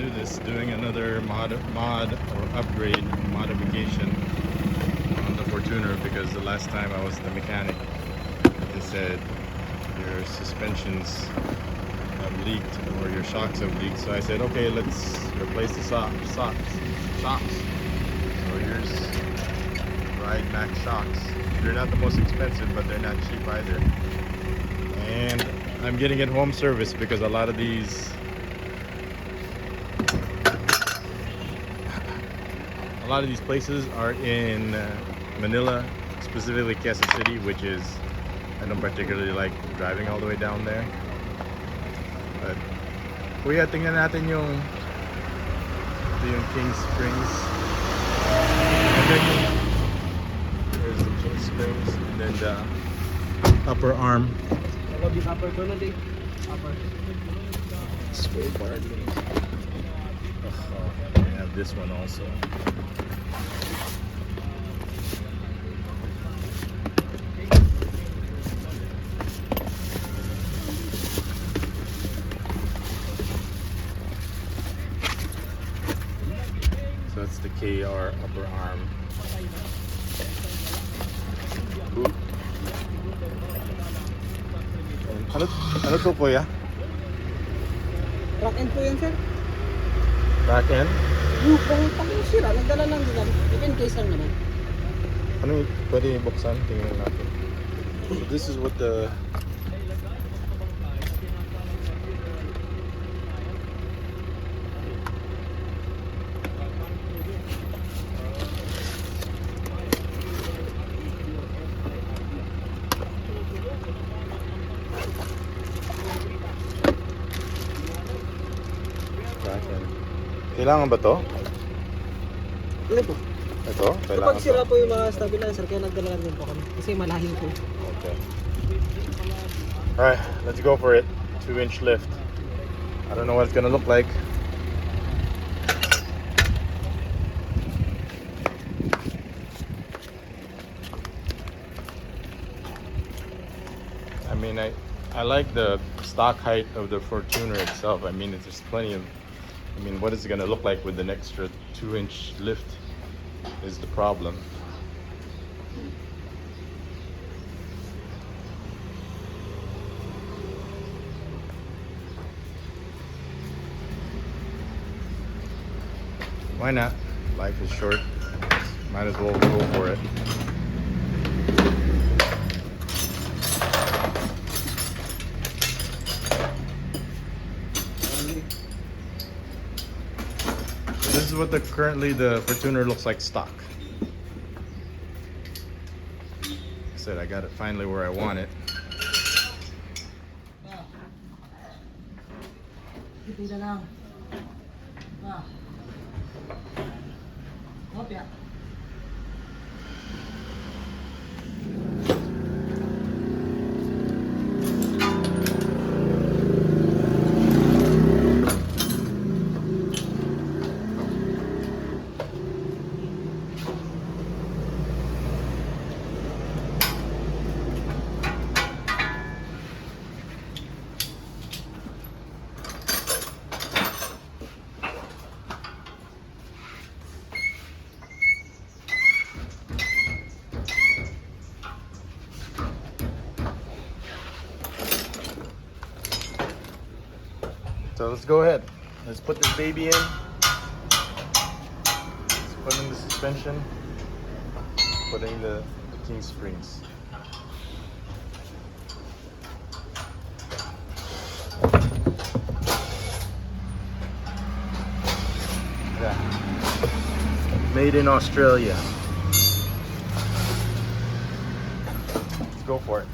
do this, doing another mod or upgrade modification on the Fortuner, because the last time I was at the mechanic, they said your suspensions have leaked or your shocks have leaked. So I said, okay, let's replace the shocks. So here's Ride Max shocks. They're not the most expensive, but they're not cheap either. And I'm getting it home service because a lot of these places are in Manila, specifically Quezon City, which is, I don't particularly like driving all the way down there. But kuya, tingnan natin yung King Springs. And then there's the King Springs, and then the upper arm. Spray bar. I have this one also. So that's the KR upper arm. Ano to kuya? Rock end po yan, sir. Back end? Yung pang sira, nagdala lang din. Even case lang naman. Ano yung pwede buksan? Tingnan natin. So this is what the back end. Kailangan ba to? Ano po? Ito? Kailangan Kapag sira po yung mga stabilizer, kaya nagdala lang din po kami. Kasi malalim po. Okay. Alright, let's go for it. 2-inch lift. I don't know what it's gonna look like. I mean, I like the stock height of the Fortuner itself. I mean, there's plenty of, I mean, what is it gonna look like with an extra 2-inch lift is the problem. Why not? Life is short. Might as well go for it. So this is what currently the Fortuner looks like stock. Like I said, I got it finally where I want it. Ito lang. Kopya. So let's go ahead. Let's put this baby in. Let's put in the suspension. Put in the King Springs. Yeah. Made in Australia. Let's go for it.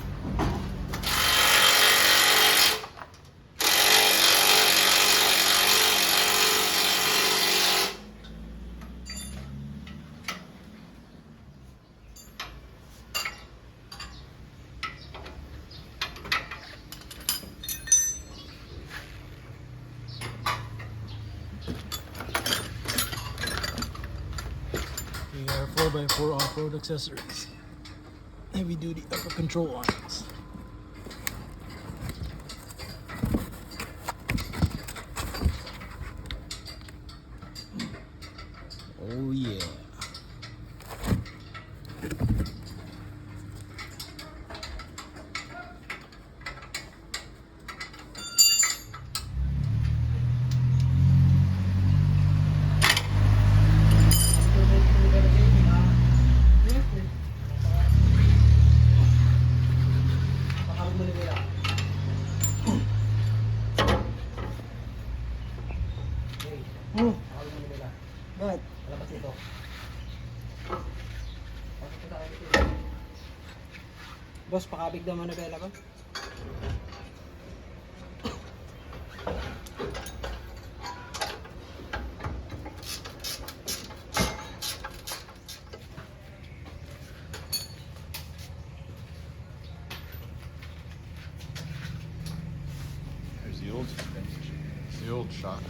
We are 4x4 off-road accessories. Heavy duty upper control arms. Oh yeah. Oh, bakit? Boss, pakabig daw Manabela ba? There's the old suspension. It's the old shock.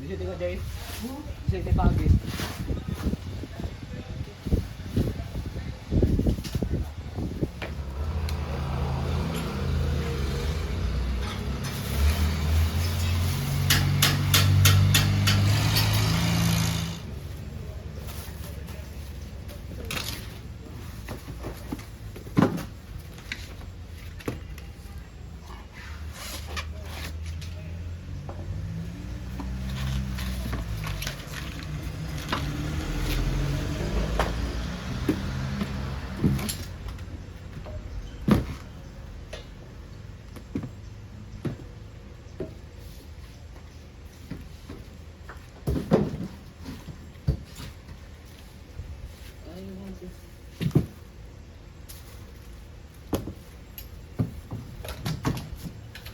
Bisa tinggal jahit. Bisa dipagis.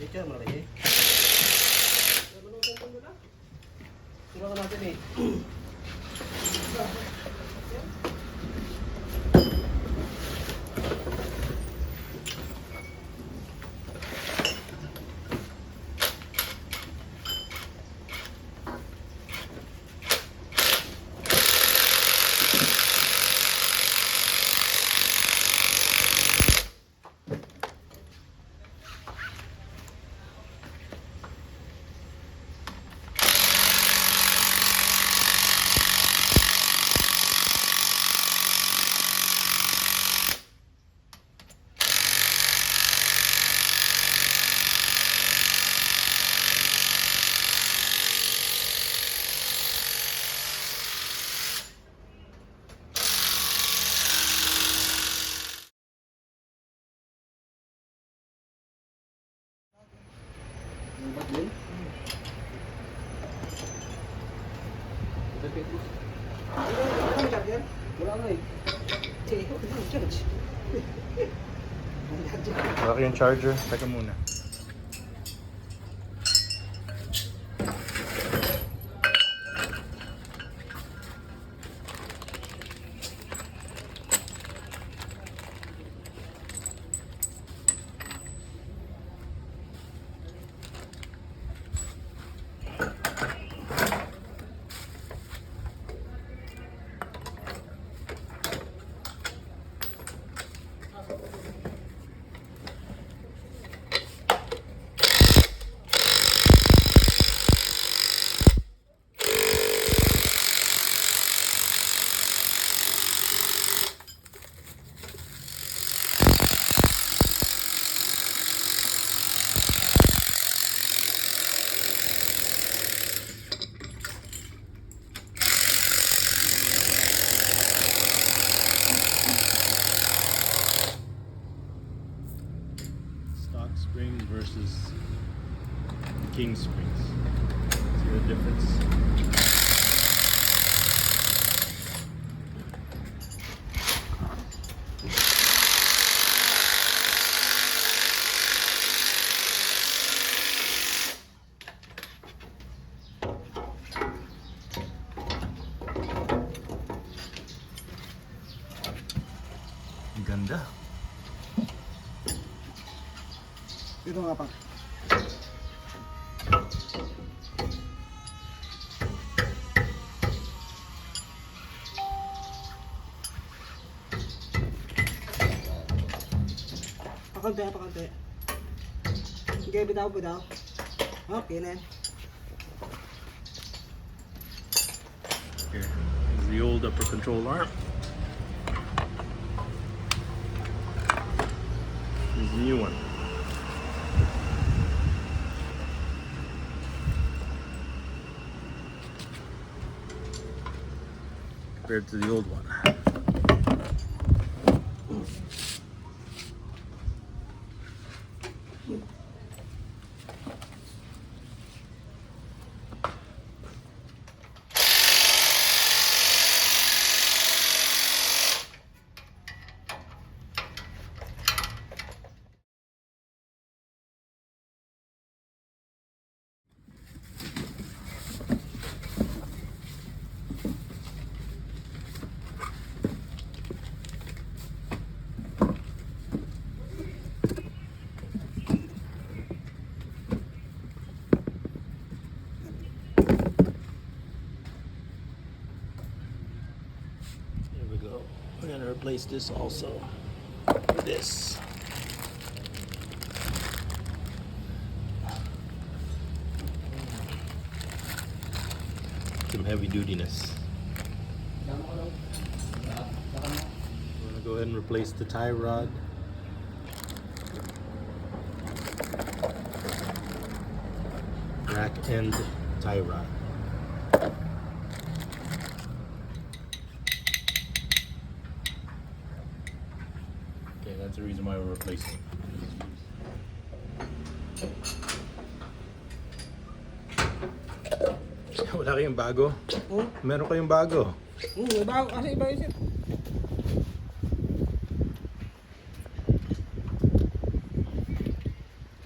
Picture mo lagi. Suruh natin eh. Ba't din? Ba't din? charger? Wala nga eh. Sige, ikaw na, charge. Wala kayong charger? Teka muna. Stock spring versus King springs. See the difference? Ang ganda. Ito nga pa. Pakunti, pakunti. Sige, bitaw, bitaw. Okay na yan. Here is the old upper control arm. Here's the new one. Compared to the old one. There we go. We're gonna replace this also with this. Some heavy dutiness. We're gonna go ahead and replace the tie rod. Rack end tie rod. Okay, that's the reason why we're replacing. Wala kayong bago? Oh, Meron kayong bago? may bago kasi iba isip.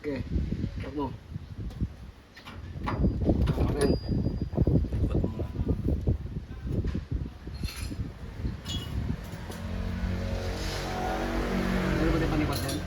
Okay, takbo. Amen. Meron ba tayo panipat yan?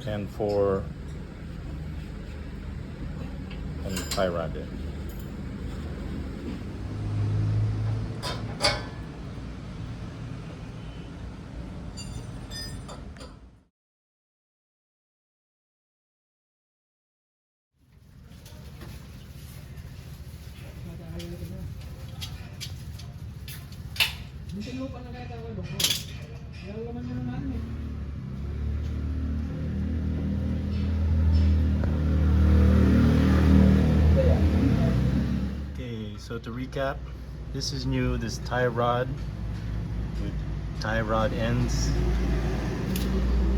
and 4 and tie rod it. Hindi lupa na kaya tayo ba? Yung laman nyo naman eh. Okay, so to recap, this is new, this tie rod with tie rod ends.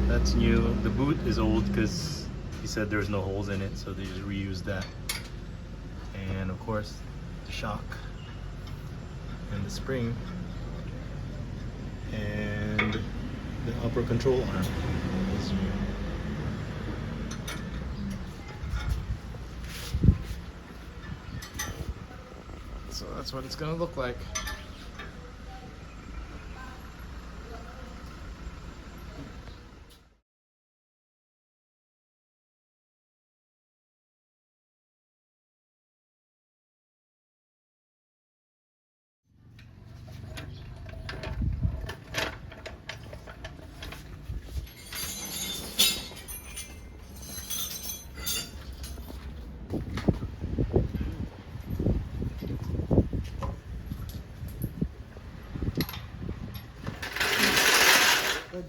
That's new. The boot is old because he said there's no holes in it, so they just reused that. And of course, the shock and the spring and the upper control arm is new. So that's what it's gonna look like. Good.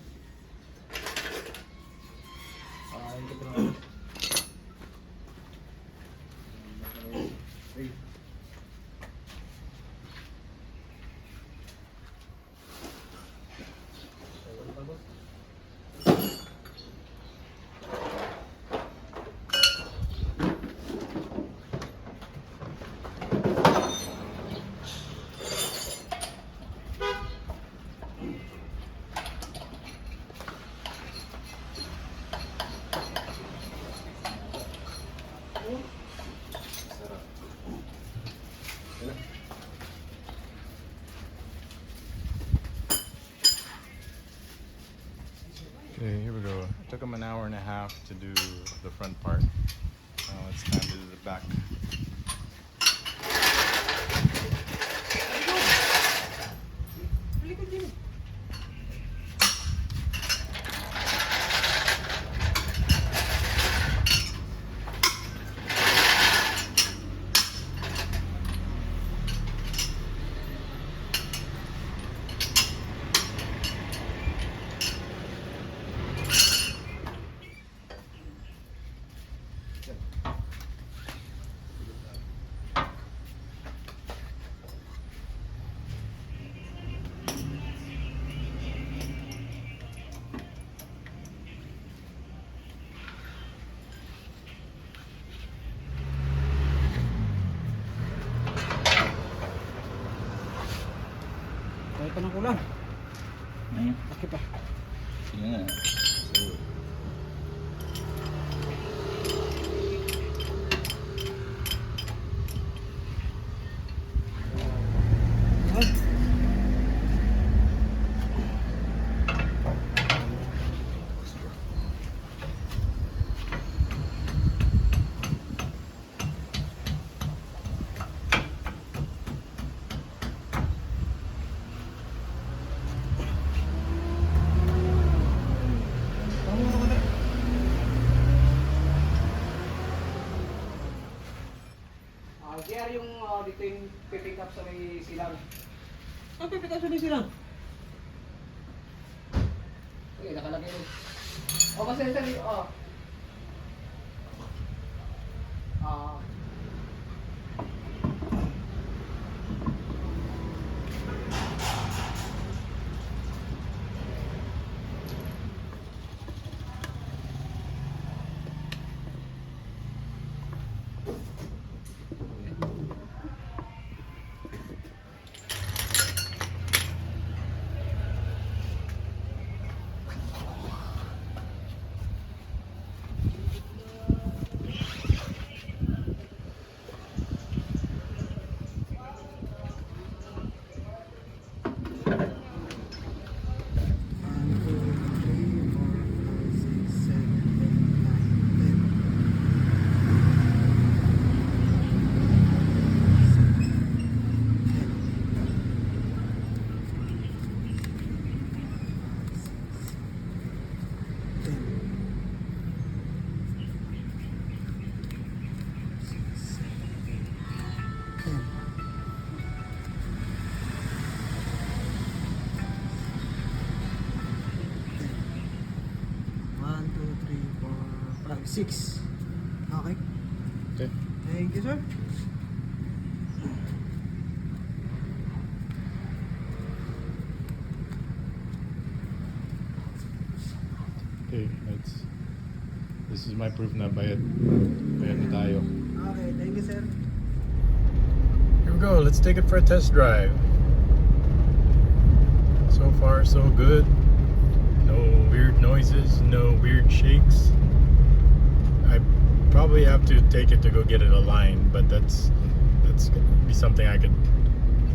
Okay, here we go. It took him an hour and a half to do the front part. Now it's time to do the back. Likod din. Kaya pa ng kulang. Laki pa. Sige nga. Ay. JR yung dito yung pipick up sa may silang. Ang pipick up sa may silang? Okay, nakalagay yun. O, kasi sir, o. 5.6. Okay. Okay. Thank you, sir. Okay, this is my proof na bayad na tayo. Okay, thank you, sir. Here we go, let's take it for a test drive. So far so good. No weird noises, no weird shakes. I probably have to take it to go get it aligned, but that's gonna be something I could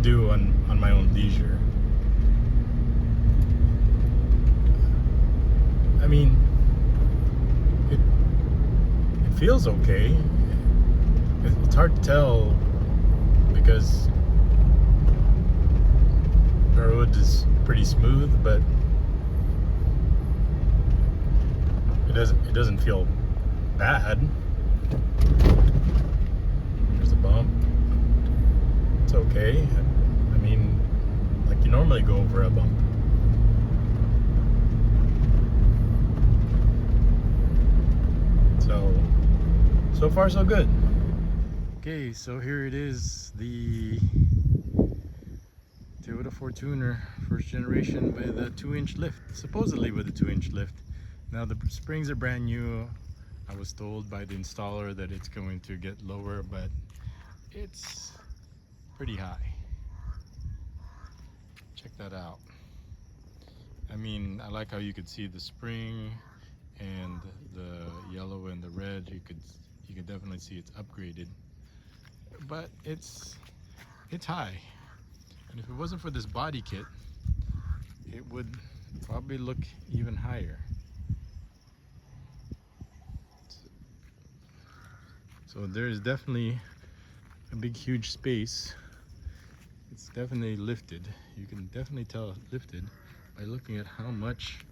do on my own leisure. I mean, it feels okay. It's hard to tell because the road is pretty smooth, but it doesn't feel bad. There's a bump. It's okay. I mean, like you normally go over a bump. So far so good. Okay, so here it is, the Toyota Fortuner, first generation with a 2-inch lift, supposedly with a 2-inch lift. Now the springs are brand new. I was told by the installer that it's going to get lower, but it's pretty high. Check that out. I mean, I like how you could see the spring and the yellow and the red. You could definitely see it's upgraded, but it's high. And if it wasn't for this body kit, it would probably look even higher. So there's definitely a big huge space. It's definitely lifted. You can definitely tell it's lifted by looking at how much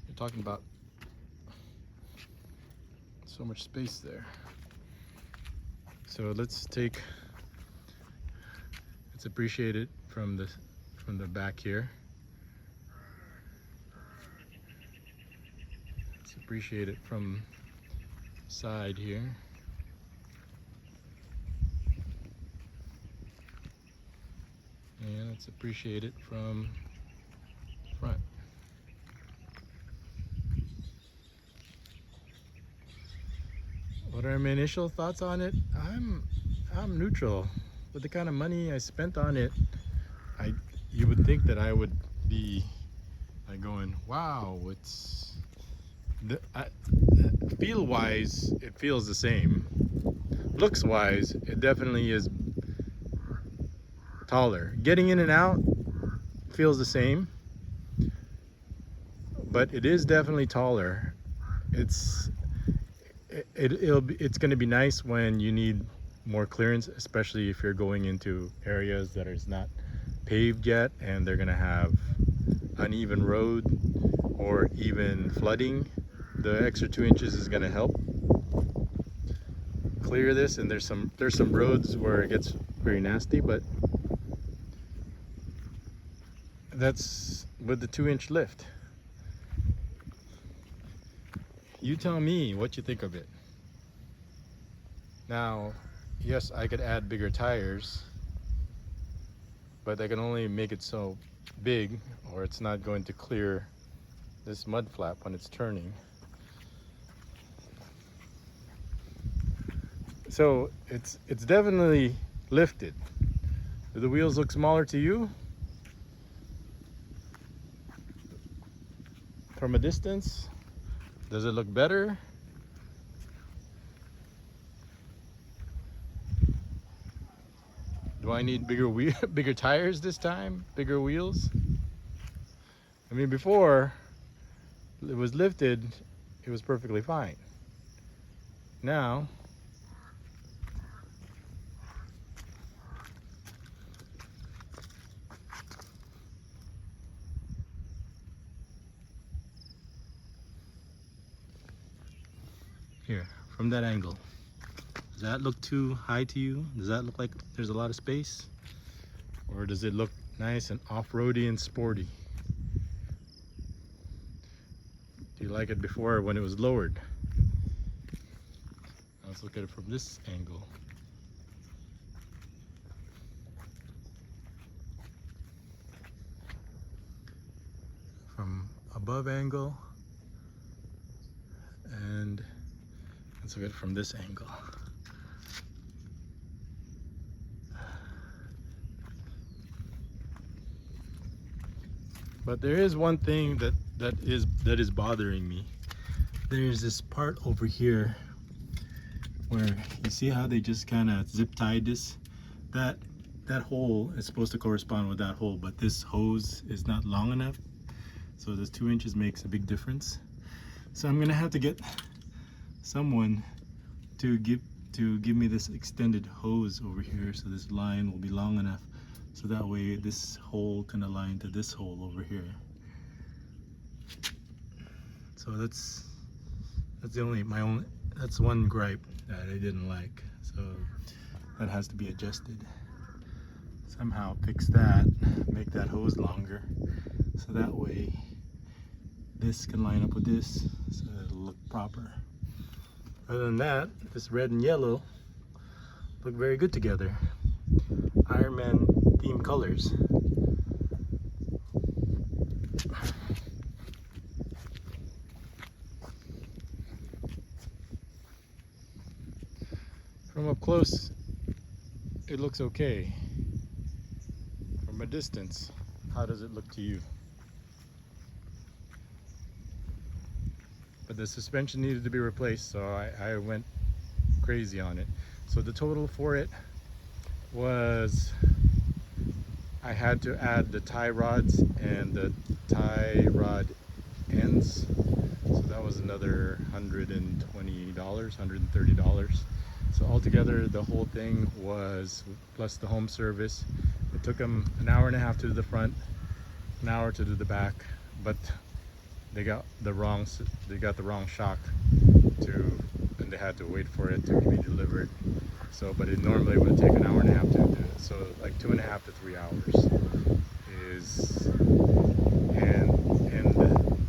you're talking about. So much space there. So let's appreciate it from the back here. Let's appreciate it from the side here. And let's appreciate it from the front. What are my initial thoughts on it? I'm neutral. With the kind of money I spent on it, you would think that I would be like going, wow, feel wise, it feels the same. Looks wise, it definitely is taller. Getting in and out feels the same, but it is definitely taller. It's going to be nice when you need more clearance, especially if you're going into areas that is not paved yet and they're going to have uneven road or even flooding. The extra 2 inches is going to help clear this, and there's some roads where it gets very nasty, but that's with the 2-inch lift. You tell me what you think of it. Now, yes, I could add bigger tires, but I can only make it so big or it's not going to clear this mud flap when it's turning. So it's definitely lifted. Do the wheels look smaller to you? From a distance? Does it look better? Do I need bigger tires this time? Bigger wheels? I mean, before it was lifted, it was perfectly fine. Now, here, from that angle, does that look too high to you? Does that look like there's a lot of space? Or does it look nice and off-roady and sporty? Do you like it before or when it was lowered? Let's look at it from this angle. From above angle, and let's look at it from this angle. But there is one thing that is bothering me. There's this part over here where you see how they just kind of zip tied this. That hole is supposed to correspond with that hole, but this hose is not long enough. So this 2 inches makes a big difference. So I'm gonna have to get someone to give me this extended hose over here, so this line will be long enough, so that way this hole can align to this hole over here. So that's that's one gripe that I didn't like. So that has to be adjusted. Somehow fix that, make that hose longer, so that way this can line up with this, so it'll look proper. Other than that, this red and yellow look very good together. Iron Man theme colors. From up close, it looks okay. From a distance, how does it look to you? But the suspension needed to be replaced, so I went crazy on it. So the total for it was, I had to add the tie rods and the tie rod ends, so that was another $120, $130. So altogether the whole thing was, plus the home service, it took them an hour and a half to do the front, an hour to do the back, but they got the wrong shock and they had to wait for it to be delivered. So, but it normally would take an hour and a half to do it. So like 2.5 to 3 hours is, and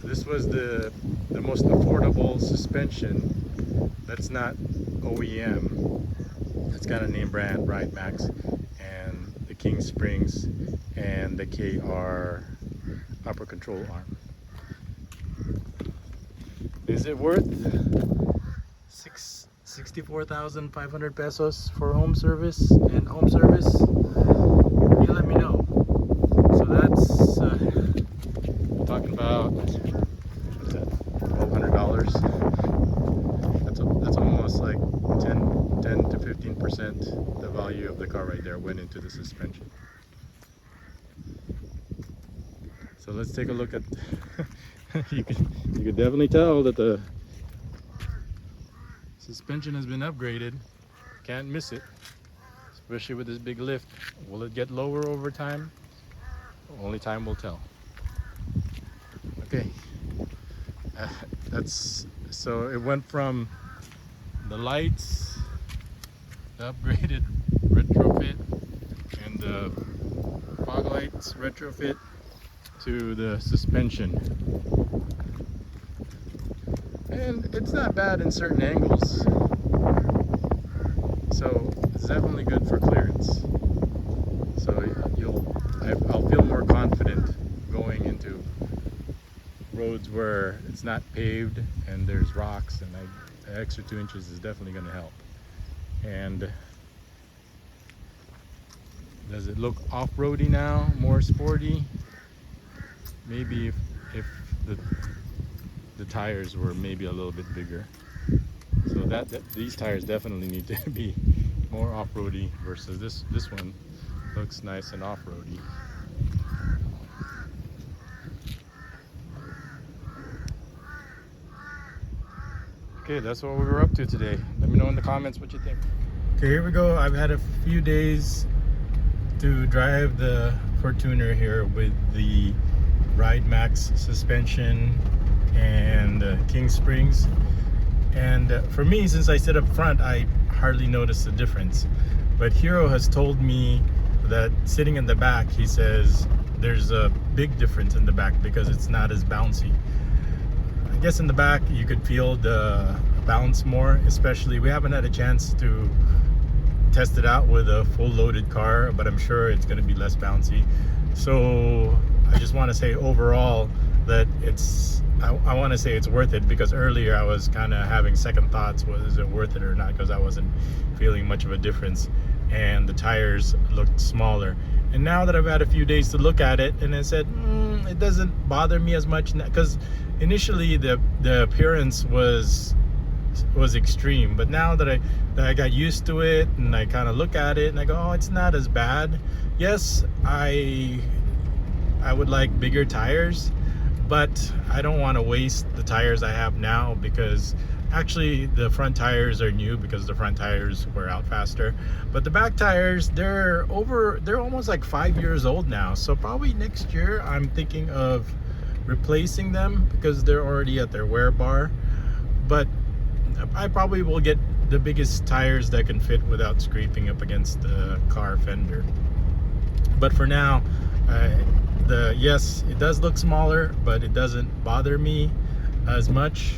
this was the most affordable suspension that's not OEM. It's got a name brand, Ride Max, and the King Springs and the KR upper control arm. Is it worth 64,500 pesos for home service and home service? You let me know. So that's talking about, what's that, $1,200. That's almost like 10 to 15% the value of the car right there went into the suspension. So let's take a look at. You could definitely tell that the suspension has been upgraded. Can't miss it, especially with this big lift. Will it get lower over time? Only time will tell. Okay, so it went from the lights, the upgraded retrofit, and the fog lights retrofit, to the suspension. And it's not bad in certain angles, so it's definitely good for clearance. So I'll feel more confident going into roads where it's not paved and there's rocks, and the extra 2 inches is definitely going to help. And does it look off-roady now, more sporty? Maybe if the tires were maybe a little bit bigger. So these tires definitely need to be more off-roady versus this one looks nice and off-roady. Okay, that's what we were up to today. Let me know in the comments what you think. Okay, here we go. I've had a few days to drive the Fortuner here with the Ride Max suspension and King Springs, and for me, since I sit up front, I hardly notice the difference, but Hero has told me that sitting in the back, he says there's a big difference in the back because it's not as bouncy. guess in the back you could feel the bounce more, especially we haven't had a chance to test it out with a full loaded car, but I'm sure it's going to be less bouncy. So I just want to say overall that I want to say it's worth it, because earlier I was kind of having second thoughts, was it worth it or not, because I wasn't feeling much of a difference and the tires looked smaller. And now that I've had a few days to look at it, and I said it doesn't bother me as much, because initially the appearance was extreme, but now that I got used to it and I kind of look at it and I go, oh, it's not as bad. Yes, I would like bigger tires, but I don't want to waste the tires I have now, because actually the front tires are new because the front tires wear out faster, but the back tires, they're almost like 5 years old now. So probably next year I'm thinking of replacing them because they're already at their wear bar. But I probably will get the biggest tires that can fit without scraping up against the car fender. But for now, yes, it does look smaller, but it doesn't bother me as much.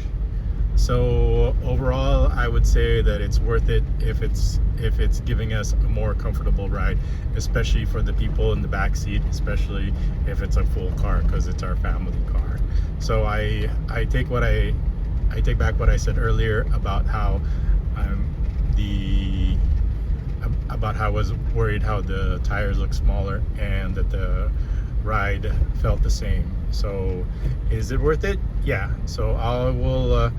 So overall, I would say that it's worth it if it's giving us a more comfortable ride, especially for the people in the back seat, especially if it's a full car, because it's our family car. So I take back what I said earlier about how I was worried how the tires look smaller and that the ride felt the same. So is it worth it? Yeah. So I will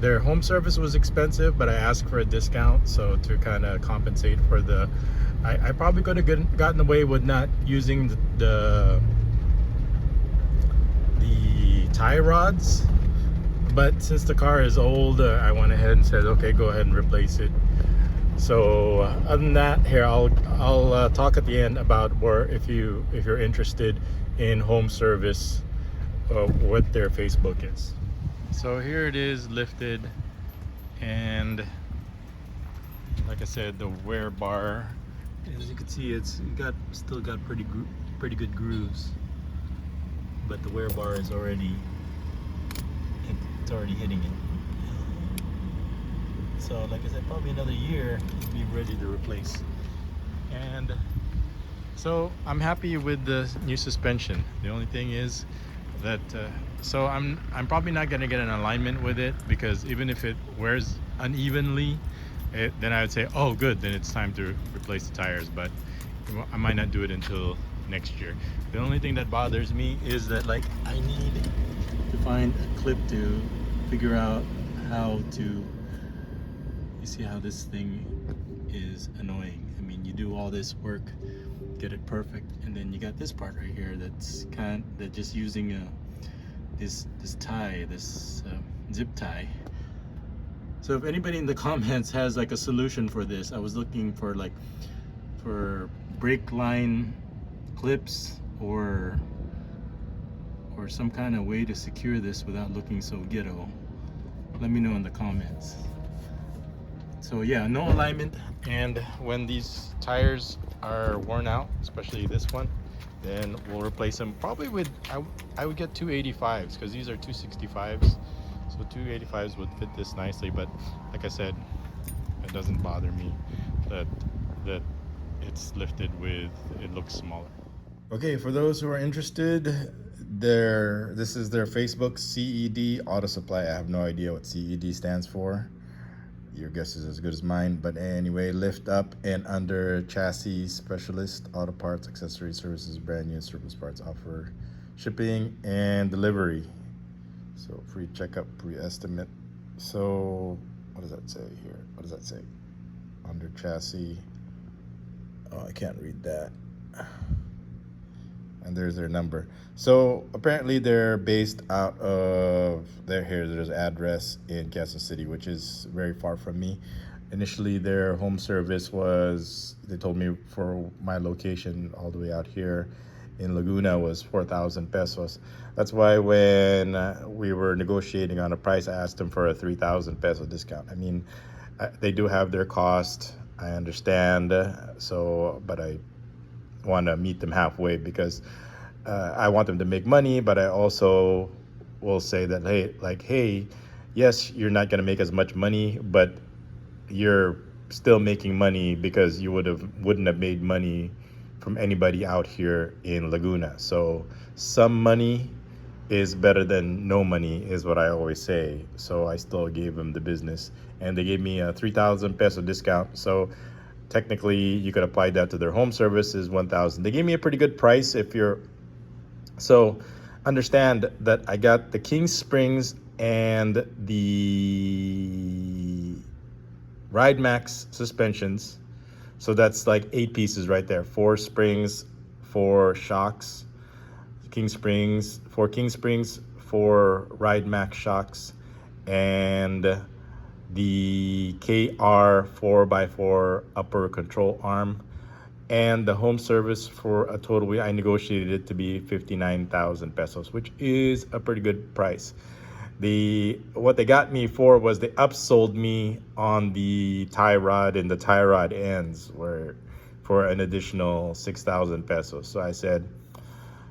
their home service was expensive, but I asked for a discount, so to kind of compensate for the I probably could have gotten away with not using the tie rods, but since the car is old, I went ahead and said, okay, go ahead and replace it. So other than that, here I'll talk at the end about where if you're interested in home service, what their Facebook is. So here it is lifted, and like I said, the wear bar, as you can see, still got pretty good grooves, but the wear bar is already hitting it. So like I said, probably another year it'll be ready to replace. And so I'm happy with the new suspension. The only thing is that so I'm probably not gonna get an alignment with it, because even if it wears unevenly, then I would say, oh good, then it's time to replace the tires, but I might not do it until next year. The only thing that bothers me is that, like, I need to find a clip to figure out how to, you see how this thing is annoying. I mean, you do all this work, get it perfect, and then you got this part right here that's just using this tie, this zip tie. So if anybody in the comments has like a solution for this, I was looking for brake line clips or some kind of way to secure this without looking so ghetto. Let me know in the comments. So yeah, no alignment, and when these tires are worn out, especially this one, then we'll replace them probably with, I would get 285s, because these are 265s, so 285s would fit this nicely. But like I said, it doesn't bother me that it's lifted with, it looks smaller. Okay, for those who are interested, this is their Facebook, CED Auto Supply. I have no idea what CED stands for. Your guess is as good as mine. But anyway, lift up and under chassis specialist, auto parts, accessories, services, brand new surplus parts, offer shipping and delivery. So free checkup, pre-estimate. So what does that say here? What does that say? Under chassis. Oh, I can't read that. And there's their number. So apparently they're based out of there's address in Kansas City, which is very far from me. Initially their home service was, they told me for my location all the way out here in Laguna was 4,000 pesos. That's why when we were negotiating on a price, I asked them for a 3,000 peso discount. I mean, they do have their cost, I understand, but I want to meet them halfway, because I want them to make money, but I also will say that, hey, like, hey, yes, you're not going to make as much money, but you're still making money because you wouldn't have made money from anybody out here in Laguna. So some money is better than no money, is what I always say. So I still gave them the business, and they gave me a 3,000 peso discount. So technically you could apply that to their home service is 1,000. They gave me a pretty good price. If you're so understand that I got the King Springs and the Ride Max suspensions. So that's like 8 pieces right there. 4 springs, 4 shocks, King Springs, 4 King Springs, 4 Ride Max shocks, and the KR 4x4 upper control arm, and the home service for a total, I negotiated it to be 59,000 pesos, which is a pretty good price. What they got me for was they upsold me on the tie rod and the tie rod ends for an additional 6,000 pesos. So I said,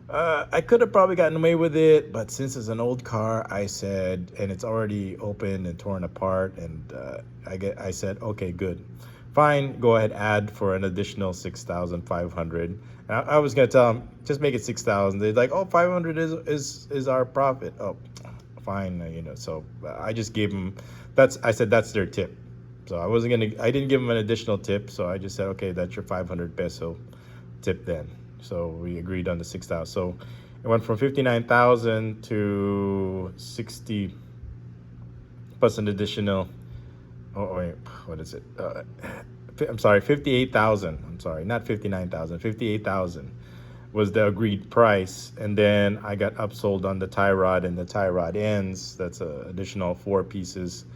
I could have probably gotten away with it, but since it's an old car, I said, and it's already open and torn apart, and I said, okay, good. Fine, go ahead, add for an additional 6,500. I was gonna tell them, just make it 6,000. They're like, oh, 500 is our profit. Oh, fine, you know. So I just gave them, I said that's their tip. So I didn't give them an additional tip. So I just said, okay, that's your 500 peso tip then. So we agreed on the 6,000. So it went from 59,000 to 60 plus an additional. Oh wait, what is it? I'm sorry, 58,000. I'm sorry, not 59,000. 58,000 was the agreed price, and then I got upsold on the tie rod and the tie rod ends. That's an additional 4 pieces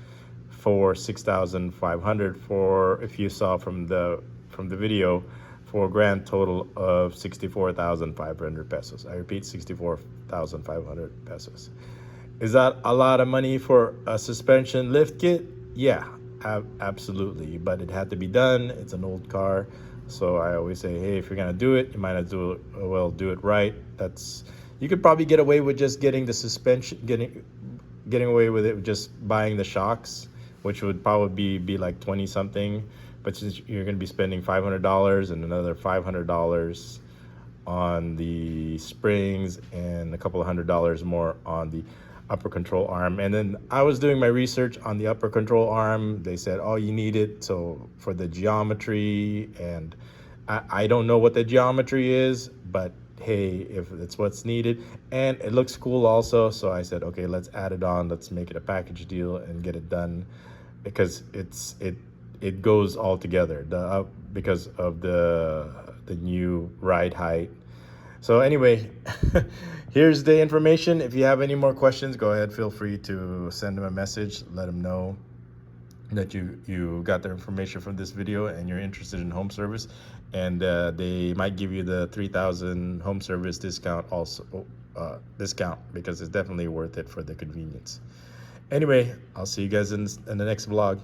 for 6,500. For, if you saw from the video, for a grand total of 64,500 pesos. I repeat, 64,500 pesos. Is that a lot of money for a suspension lift kit? Yeah, absolutely. But it had to be done. It's an old car. So I always say, hey, if you're going to do it, you might as well do it right. You could probably get away with just getting the suspension, getting away with it, just buying the shocks, which would probably be like 20 something. But since you're going to be spending $500 and another $500 on the springs and a couple of $100 more on the upper control arm. And then I was doing my research on the upper control arm. They said, oh, you need it so for the geometry, and I don't know what the geometry is, but hey, if it's what's needed, and it looks cool also. So I said, okay, let's add it on, let's make it a package deal and get it done, because it goes all together because of the new ride height. So anyway, here's the information. If you have any more questions, go ahead, feel free to send them a message. Let them know that you got their information from this video and you're interested in home service, and they might give you the 3,000 home service discount also, because it's definitely worth it for the convenience. Anyway, I'll see you guys in the next vlog.